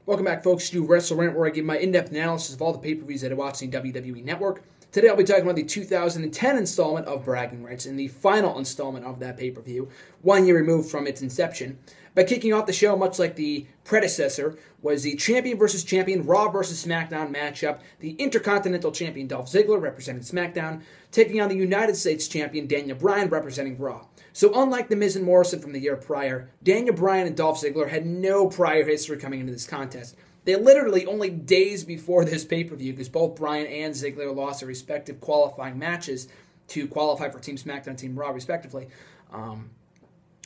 Welcome back, folks, to WrestleRant, where I give my in-depth analysis of all the pay-per-views that I watch on the WWE Network. Today, I'll be talking about the 2010 installment of Bragging Rights and the final installment of that pay-per-view, 1 year removed from its inception. By kicking off the show, much like the predecessor, was the Champion vs. Champion Raw vs. Smackdown matchup. The Intercontinental Champion Dolph Ziggler, representing Smackdown, taking on the United States Champion Daniel Bryan, representing Raw. So unlike The Miz and Morrison from the year prior, Daniel Bryan and Dolph Ziggler had no prior history coming into this contest. They literally, only days before this pay-per-view, because both Bryan and Ziggler lost their respective qualifying matches to qualify for Team SmackDown and Team Raw, respectively,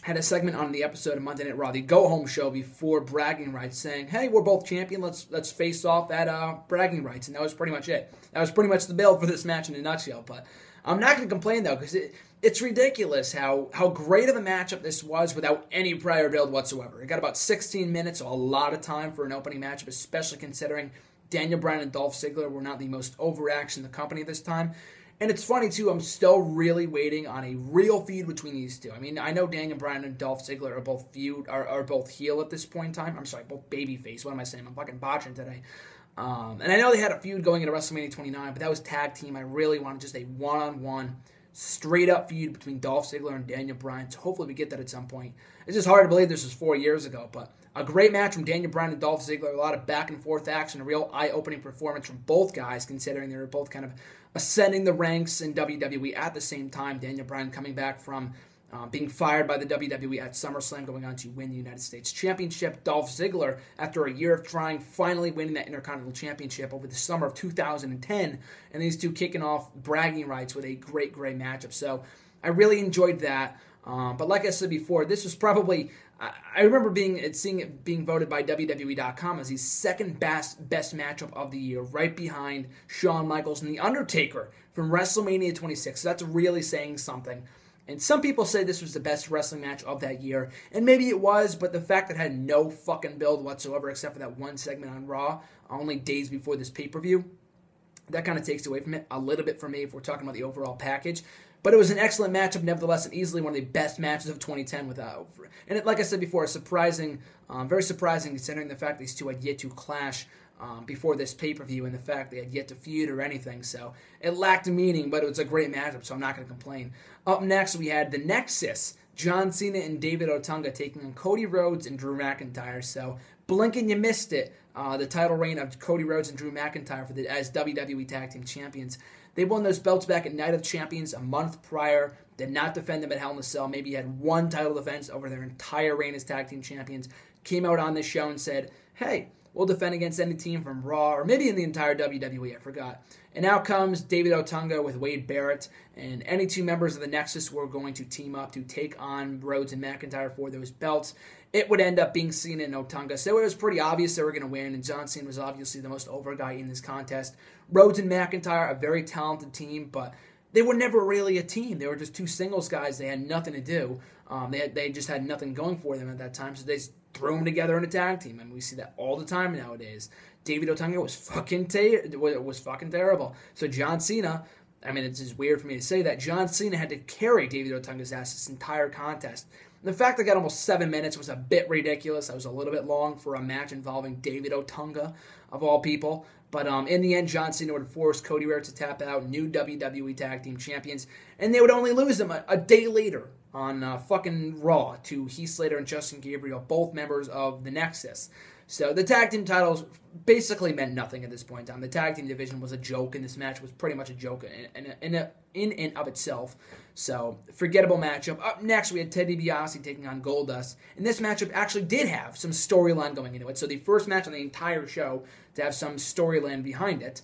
had a segment on the episode of Monday Night Raw, the go-home show before Bragging Rights, saying, hey, we're both champion, let's face off at Bragging Rights, and that was pretty much it. That was pretty much the build for this match in a nutshell, but I'm not going to complain, though, because it's ridiculous how great of a matchup this was without any prior build whatsoever. It got about 16 minutes, so a lot of time for an opening matchup, especially considering Daniel Bryan and Dolph Ziggler were not the most overacts in the company this time. And it's funny, too, I'm still really waiting on a real feud between these two. I mean, I know Daniel Bryan and Dolph Ziggler are both heel at this point in time. I'm sorry, both babyface. What am I saying? I'm fucking botching today. And I know they had a feud going into WrestleMania 29, but that was tag team. I really wanted just a one-on-one, straight-up feud between Dolph Ziggler and Daniel Bryan. So hopefully we get that at some point. It's just hard to believe this was 4 years ago, but a great match from Daniel Bryan and Dolph Ziggler. A lot of back-and-forth action, a real eye-opening performance from both guys, considering they were both kind of ascending the ranks in WWE at the same time. Daniel Bryan coming back from being fired by the WWE at SummerSlam, going on to win the United States Championship. Dolph Ziggler, after a year of trying, finally winning that Intercontinental Championship over the summer of 2010. And these two kicking off Bragging Rights with a great matchup. So I really enjoyed that. But like I said before, this was probably, I remember seeing it being voted by WWE.com as the second best matchup of the year, right behind Shawn Michaels and The Undertaker from WrestleMania 26. So that's really saying something. And some people say this was the best wrestling match of that year, and maybe it was, but the fact that it had no fucking build whatsoever except for that one segment on Raw, only days before this pay-per-view, that kind of takes away from it a little bit for me if we're talking about the overall package. But it was an excellent matchup, nevertheless, and easily one of the best matches of 2010 and like I said before, surprising, very surprising considering the fact these two had yet to clash before this pay-per-view and the fact they had yet to feud or anything. So it lacked meaning, but it was a great matchup, so I'm not going to complain. Up next, we had the Nexus, John Cena and David Otunga taking on Cody Rhodes and Drew McIntyre. So blink and you missed it. The title reign of Cody Rhodes and Drew McIntyre as WWE Tag Team Champions. They won those belts back at Night of Champions a month prior, did not defend them at Hell in a Cell, maybe had one title defense over their entire reign as Tag Team Champions, came out on this show and said, hey, we'll defend against any team from Raw, or maybe in the entire WWE, I forgot. And out comes David Otunga with Wade Barrett, and any two members of the Nexus were going to team up to take on Rhodes and McIntyre for those belts. It would end up being Cena and Otunga, so it was pretty obvious they were going to win, and John Cena was obviously the most over guy in this contest. Rhodes and McIntyre, a very talented team, but they were never really a team. They were just two singles guys. They had nothing to do. They just had nothing going for them at that time, so they threw them together in a tag team, and we see that all the time nowadays. David Otunga was fucking terrible. So John Cena, I mean, it's just weird for me to say that, John Cena had to carry David Otunga's ass this entire contest. And the fact that I got almost 7 minutes was a bit ridiculous. That was a little bit long for a match involving David Otunga, of all people. But in the end, John Cena would force Cody Rhodes to tap out, new WWE Tag Team Champions, and they would only lose them a day later on fucking Raw to Heath Slater and Justin Gabriel, both members of the Nexus. So the tag team titles basically meant nothing at this point in time. The tag team division was a joke, and this match was pretty much a joke in and of itself. So, forgettable matchup. Up next, we had Ted DiBiase taking on Goldust. And this matchup actually did have some storyline going into it. So, the first match on the entire show to have some storyline behind it.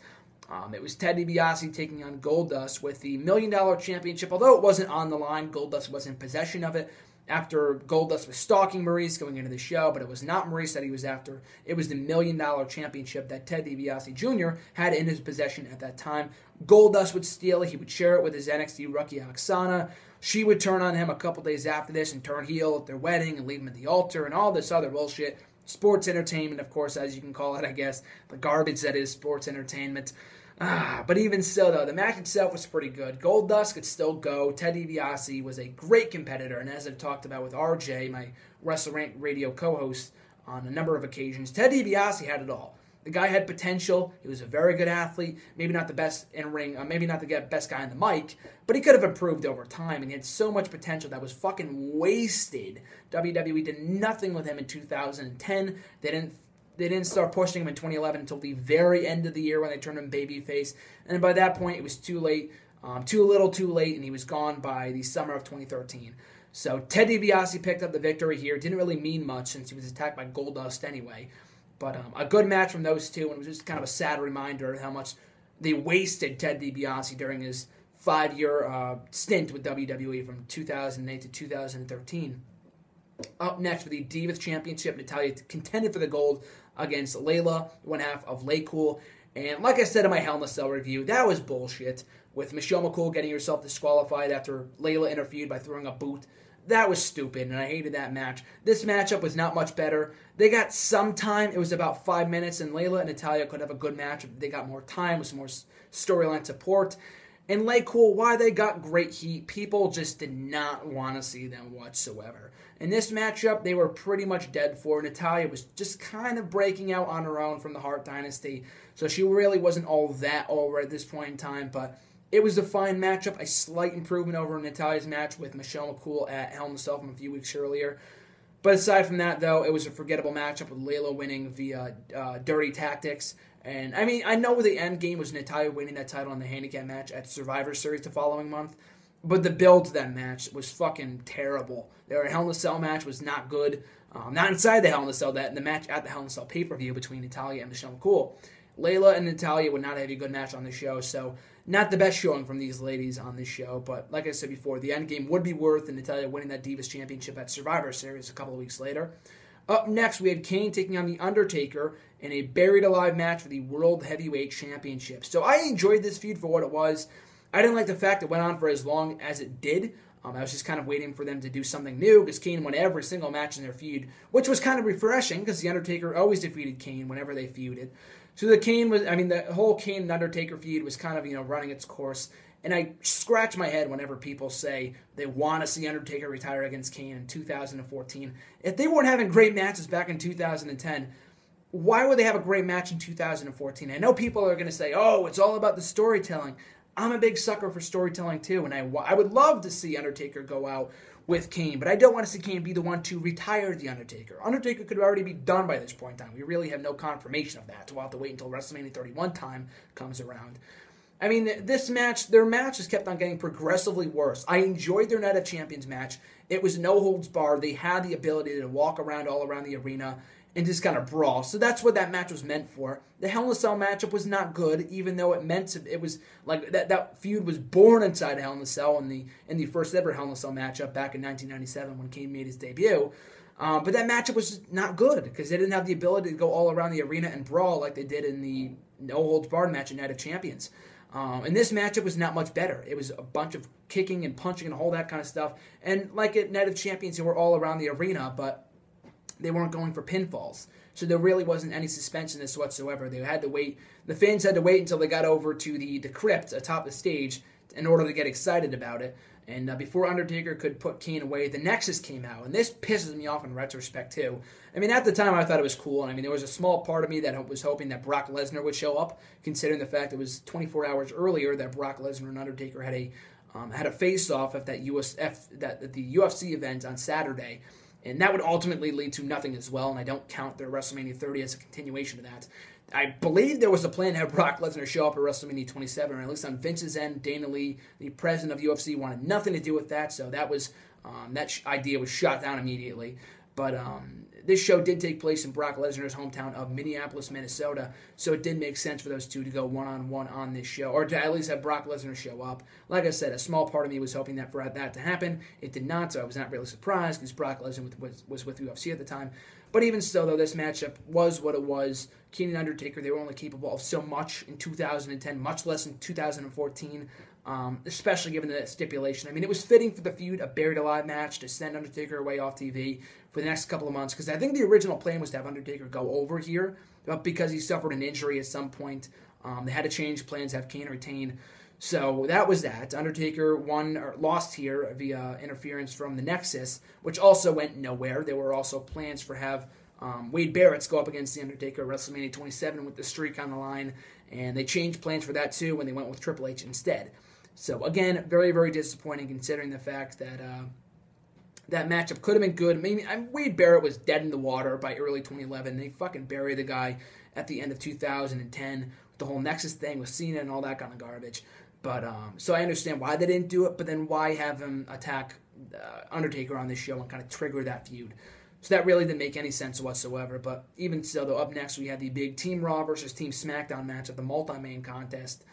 It was Ted DiBiase taking on Goldust with the $1 Million Championship. Although it wasn't on the line, Goldust was in possession of it after Goldust was stalking Maurice going into the show, but it was not Maurice that he was after. It was the $1 Million Championship that Ted DiBiase Jr. had in his possession at that time. Goldust would steal it. He would share it with his NXT rookie Oksana. She would turn on him a couple days after this and turn heel at their wedding and leave him at the altar and all this other bullshit. Sports entertainment, of course, as you can call it, I guess. The garbage that is sports entertainment. But even still, though, the match itself was pretty good. Goldust could still go. Ted DiBiase was a great competitor, and as I've talked about with RJ, my WrestleRant radio co-host, on a number of occasions. Ted DiBiase had it all. The guy had potential. He was a very good athlete. Maybe not the best in ring, maybe not the best guy on the mic, but he could have improved over time, and he had so much potential that was fucking wasted. WWE did nothing with him in 2010. They didn't start pushing him in 2011 until the very end of the year when they turned him babyface, and by that point it was too late, too little, too late, and he was gone by the summer of 2013. So Ted DiBiase picked up the victory here. Didn't really mean much since he was attacked by Goldust anyway. But a good match from those two, and it was just kind of a sad reminder of how much they wasted Ted DiBiase during his 5-year stint with WWE from 2008 to 2013. Up next for the Divas Championship, Natalya contended for the gold against Layla, one half of Laycool. And like I said in my Hell in a Cell review, that was bullshit, with Michelle McCool getting herself disqualified after Layla interfered by throwing a boot. That was stupid, and I hated that match. This matchup was not much better. They got some time. It was about 5 minutes, and Layla and Natalya could have a good match if they got more time with some more storyline support. And Laycool, why they got great heat, people just did not want to see them whatsoever. In this matchup, they were pretty much dead for. Natalya was just kind of breaking out on her own from the Hart Dynasty, so she really wasn't all that over at this point in time, but it was a fine matchup, a slight improvement over Natalya's match with Michelle McCool at Hell in a Cell from a few weeks earlier. But aside from that, though, it was a forgettable matchup with Layla winning via dirty tactics. And, I mean, I know the end game was Natalya winning that title in the handicap match at Survivor Series the following month, but the build to that match was fucking terrible. Their Hell in a Cell match was not good. Not inside the Hell in a Cell, the match at the Hell in a Cell pay-per-view between Natalya and Michelle McCool. Layla and Natalya would not have a good match on the show, so not the best showing from these ladies on this show, but like I said before, the end game would be worth Natalya winning that Divas Championship at Survivor Series a couple of weeks later. Up next, we had Kane taking on The Undertaker in a buried alive match for the World Heavyweight Championship. So I enjoyed this feud for what it was. I didn't like the fact it went on for as long as it did. I was just kind of waiting for them to do something new because Kane won every single match in their feud, which was kind of refreshing because The Undertaker always defeated Kane whenever they feuded. So the whole Kane and Undertaker feud was kind of, running its course. And I scratch my head whenever people say they want to see Undertaker retire against Kane in 2014. If they weren't having great matches back in 2010, why would they have a great match in 2014? I know people are going to say, oh, it's all about the storytelling. I'm a big sucker for storytelling too, and I would love to see Undertaker go out with Kane, but I don't want to see Kane be the one to retire The Undertaker. Undertaker could already be done by this point in time. We really have no confirmation of that, so we'll have to wait until WrestleMania 31 time comes around. I mean, their matches kept on getting progressively worse. I enjoyed their Night of Champions match. It was no holds barred. They had the ability to walk around all around the arena and just kind of brawl. So that's what that match was meant for. The Hell in a Cell matchup was not good, even though it was like that feud was born inside Hell in a Cell in the first ever Hell in a Cell matchup back in 1997 when Kane made his debut. But that matchup was just not good because they didn't have the ability to go all around the arena and brawl like they did in the no holds barred match in Night of Champions. And this matchup was not much better. It was a bunch of kicking and punching and all that kind of stuff. And like at Night of Champions, they were all around the arena, but they weren't going for pinfalls. So there really wasn't any suspense in this whatsoever. They had to wait. The fans had to wait until they got over to the crypt atop the stage in order to get excited about it. And before Undertaker could put Kane away, the Nexus came out. And this pisses me off in retrospect, too. I mean, at the time, I thought it was cool. And I mean, there was a small part of me that was hoping that Brock Lesnar would show up, considering the fact it was 24 hours earlier that Brock Lesnar and Undertaker had a face-off at the UFC event on Saturday. And that would ultimately lead to nothing as well, and I don't count their WrestleMania 30 as a continuation of that. I believe there was a plan to have Brock Lesnar show up at WrestleMania 27, or at least on Vince's end. Dana Lee, the president of UFC, wanted nothing to do with that, so that idea was shot down immediately. But this show did take place in Brock Lesnar's hometown of Minneapolis, Minnesota, so it did make sense for those two to go one-on-one on this show, or to at least have Brock Lesnar show up. Like I said, a small part of me was hoping for that to happen. It did not, so I was not really surprised because Brock Lesnar was with UFC at the time. But even still, though, this matchup was what it was. Kane and Undertaker, they were only capable of so much in 2010, much less in 2014. Especially given the stipulation. I mean, it was fitting for the feud, a buried alive match, to send Undertaker away off TV for the next couple of months, because I think the original plan was to have Undertaker go over here, but because he suffered an injury at some point, they had to change plans, have Kane retain. So that was that. Undertaker lost here via interference from the Nexus, which also went nowhere. There were also plans for have Wade Barrett's go up against The Undertaker at WrestleMania 27 with the streak on the line, and they changed plans for that too when they went with Triple H instead. So again, very, very disappointing considering the fact that that matchup could have been good. Maybe Wade Barrett was dead in the water by early 2011. They fucking buried the guy at the end of 2010 with the whole Nexus thing with Cena and all that kind of garbage. But so I understand why they didn't do it, but then why have him attack Undertaker on this show and kind of trigger that feud? So that really didn't make any sense whatsoever. But even so, though, up next we had the big Team Raw versus Team SmackDown match at the multi-man contest.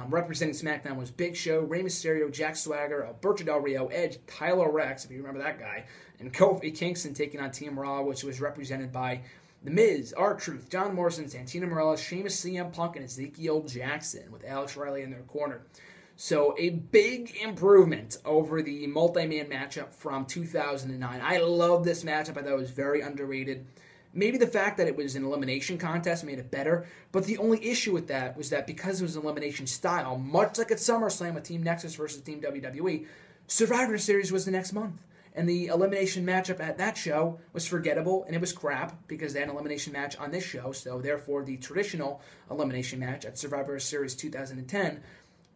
Representing SmackDown was Big Show, Rey Mysterio, Jack Swagger, Alberto Del Rio, Edge, Tyler Rex, if you remember that guy, and Kofi Kingston taking on Team Raw, which was represented by The Miz, R-Truth, John Morrison, Santino Marella, Sheamus, CM Punk, and Ezekiel Jackson, with Alex Riley in their corner. So a big improvement over the multi-man matchup from 2009. I love this matchup. I thought it was very underrated. Maybe the fact that it was an elimination contest made it better, but the only issue with that was that because it was an elimination style, much like at SummerSlam with Team Nexus versus Team WWE, Survivor Series was the next month. And the elimination matchup at that show was forgettable, and it was crap because they had an elimination match on this show, so therefore the traditional elimination match at Survivor Series 2010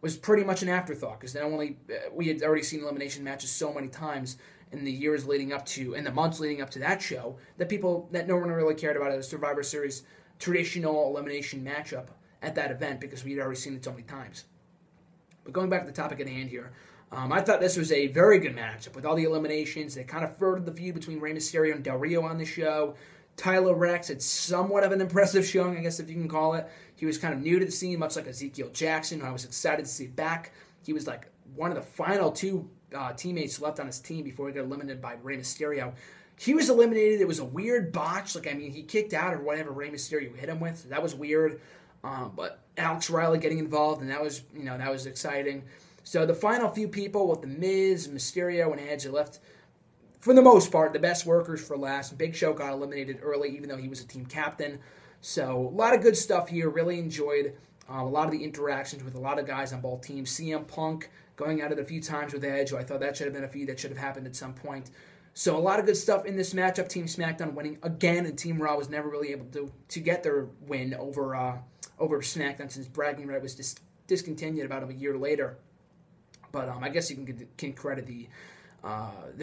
was pretty much an afterthought because not only we had already seen elimination matches so many times in the years leading up to, in the months leading up to that show, that no one really cared about it as Survivor Series traditional elimination matchup at that event because we had already seen it so many times. But going back to the topic at hand here, I thought this was a very good matchup with all the eliminations. They kind of furthered the feud between Rey Mysterio and Del Rio on the show. Tyler Rex had somewhat of an impressive showing, I guess if you can call it. He was kind of new to the scene, much like Ezekiel Jackson, who I was excited to see back. He was like one of the final two teammates left on his team before he got eliminated by Rey Mysterio. He was eliminated. It was a weird botch. He kicked out or whatever Rey Mysterio hit him with. That was weird. But Alex Riley getting involved, and that was exciting. So the final few people with The Miz, Mysterio, and Edge left, for the most part, the best workers for last. Big Show got eliminated early, even though he was a team captain. So a lot of good stuff here. Really enjoyed a lot of the interactions with a lot of guys on both teams. CM Punk going at it a few times with Edge. I thought that should have been a feud that should have happened at some point. So a lot of good stuff in this matchup. Team SmackDown winning again, and Team Raw was never really able to get their win over SmackDown since bragging right was discontinued about a year later. But I guess you can credit the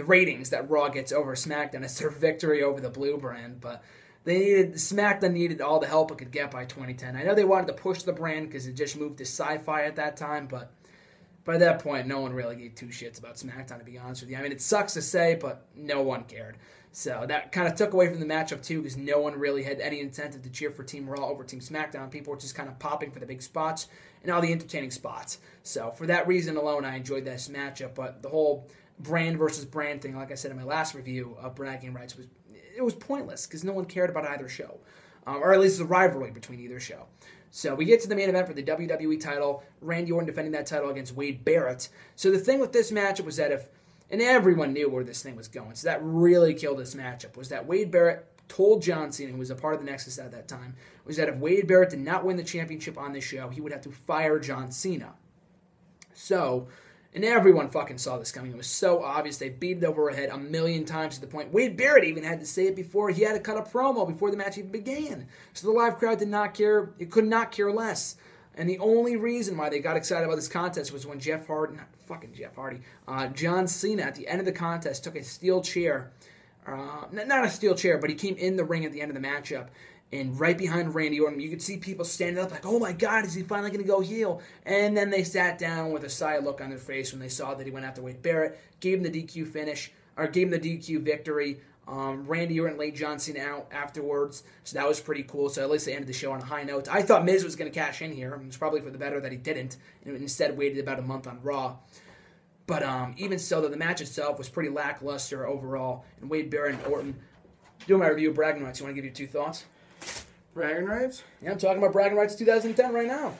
ratings that Raw gets over SmackDown as their victory over the Blue brand. But SmackDown needed all the help it could get by 2010. I know they wanted to push the brand because it just moved to sci-fi at that time, but by that point, no one really gave two shits about SmackDown, to be honest with you. I mean, it sucks to say, but no one cared. So that kind of took away from the matchup, too, because no one really had any incentive to cheer for Team Raw over Team SmackDown. People were just kind of popping for the big spots and all the entertaining spots. So for that reason alone, I enjoyed this matchup. But the whole brand versus brand thing, like I said in my last review of bragging rights, was pointless because no one cared about either show. Or at least the rivalry between either show. So we get to the main event for the WWE title. Randy Orton defending that title against Wade Barrett. So the thing with this matchup was that and everyone knew where this thing was going, so that really killed this matchup, was that Wade Barrett told John Cena, who was a part of the Nexus at that time, was that if Wade Barrett did not win the championship on this show, he would have to fire John Cena. So, and everyone fucking saw this coming. It was so obvious. They beat it over her head a million times to the point Wade Barrett even had to say it before he had to cut a promo before the match even began. So the live crowd did not care. It could not care less. And the only reason why they got excited about this contest was when John Cena at the end of the contest took a steel chair. Not a steel chair, but he came in the ring at the end of the matchup. And right behind Randy Orton, you could see people standing up like, oh my God, is he finally going to go heel? And then they sat down with a sigh look on their face when they saw that he went after Wade Barrett, gave him the DQ finish, or gave him the DQ victory. Randy Orton laid John Cena out afterwards, so that was pretty cool. So at least they ended the show on a high note. I thought Miz was going to cash in here. It was probably for the better that he didn't, and instead waited about a month on Raw. But even so, though, the match itself was pretty lackluster overall. And Wade Barrett and Orton, doing my review of bragging rights, you want to give your two thoughts? Bragging rights? Yeah, I'm talking about bragging rights 2010 right now.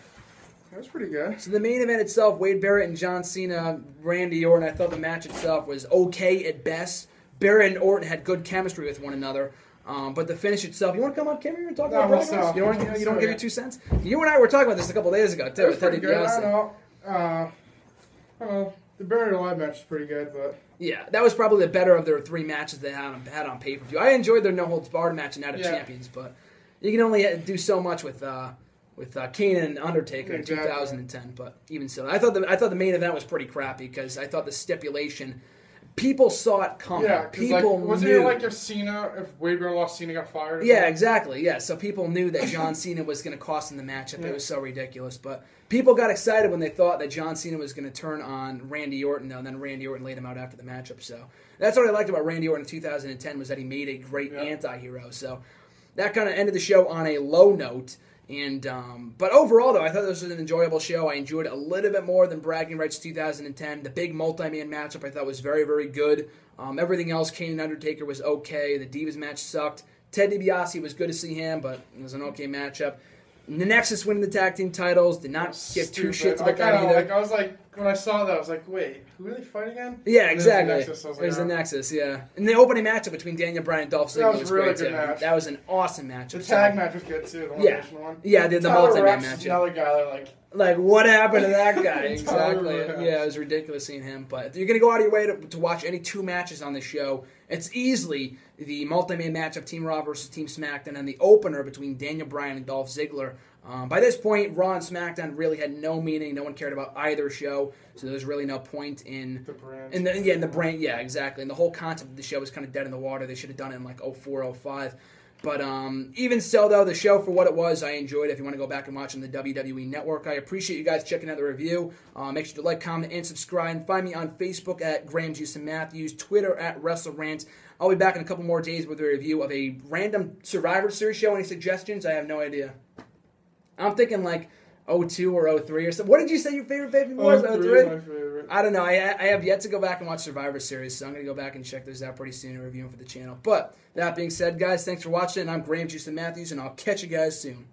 That was pretty good. So the main event itself, Wade Barrett and John Cena, Randy Orton, I thought the match itself was okay at best. Barrett and Orton had good chemistry with one another. But the finish itself, you want to come up, Kim, and talk about bragging rights? You don't give your 2 cents? You and I were talking about this a couple days ago, too. It was pretty good. I know. The Barrett Alive match is pretty good, but... Yeah, that was probably the better of their 3 matches they had on pay-per-view. I enjoyed their no-holds-barred match in Night of Champions, but you can only do so much with Kane and Undertaker in 2010. But even so, I thought the main event was pretty crappy because I thought the stipulation, people saw it coming. Yeah, people wasn't knew. it if Wade Barrett lost, Cena got fired? Yeah, exactly. Yeah, so people knew that John Cena was going to cost him the matchup. It was so ridiculous, but people got excited when they thought that John Cena was going to turn on Randy Orton, though, and then Randy Orton laid him out after the matchup. So that's what I liked about Randy Orton in 2010 was that he made a great anti-hero. So that kind of ended the show on a low note. And but overall, though, I thought this was an enjoyable show. I enjoyed it a little bit more than Bragging Rights 2010. The big multi-man matchup I thought was very, very good. Everything else, Kane and Undertaker, was okay. The Divas match sucked. Ted DiBiase was good to see him, but it was an okay matchup. The Nexus winning the tag team titles. Did not give 2 shits about that either. I was like, when I saw that, I was like, wait, who are they fighting again? Yeah, exactly. There's the Nexus, yeah. And the opening matchup between Daniel Bryan and Dolph Ziggler was really great, good too. match. That was an awesome match. The tag match was good, too. The elimination one. Yeah, the multi-man match. Another guy, like, what happened to that guy? Exactly. Yeah, it was ridiculous seeing him. But if you're going to go out of your way to watch any 2 matches on the show, it's easily the multi-man match of Team Raw versus Team SmackDown and the opener between Daniel Bryan and Dolph Ziggler. By this point, Raw and SmackDown really had no meaning. No one cared about either show, so there was really no point in the brand. In the brand, yeah, exactly. And the whole concept of the show was kind of dead in the water. They should have done it in like 04, 05. But even so, though, the show for what it was, I enjoyed it. If you want to go back and watch on the WWE Network, I appreciate you guys checking out the review. Make sure to like, comment, and subscribe. And find me on Facebook at Graham Juice Matthews, Twitter at WrestleRant. I'll be back in a couple more days with a review of a random Survivor Series show. Any suggestions? I have no idea. I'm thinking like 02 or 03 or something. What did you say your favorite pay-per-view was? 03 is my favorite. I don't know. I have yet to go back and watch Survivor Series, so I'm going to go back and check those out pretty soon and review them for the channel. But that being said, guys, thanks for watching. I'm Graham Juice Matthews, and I'll catch you guys soon.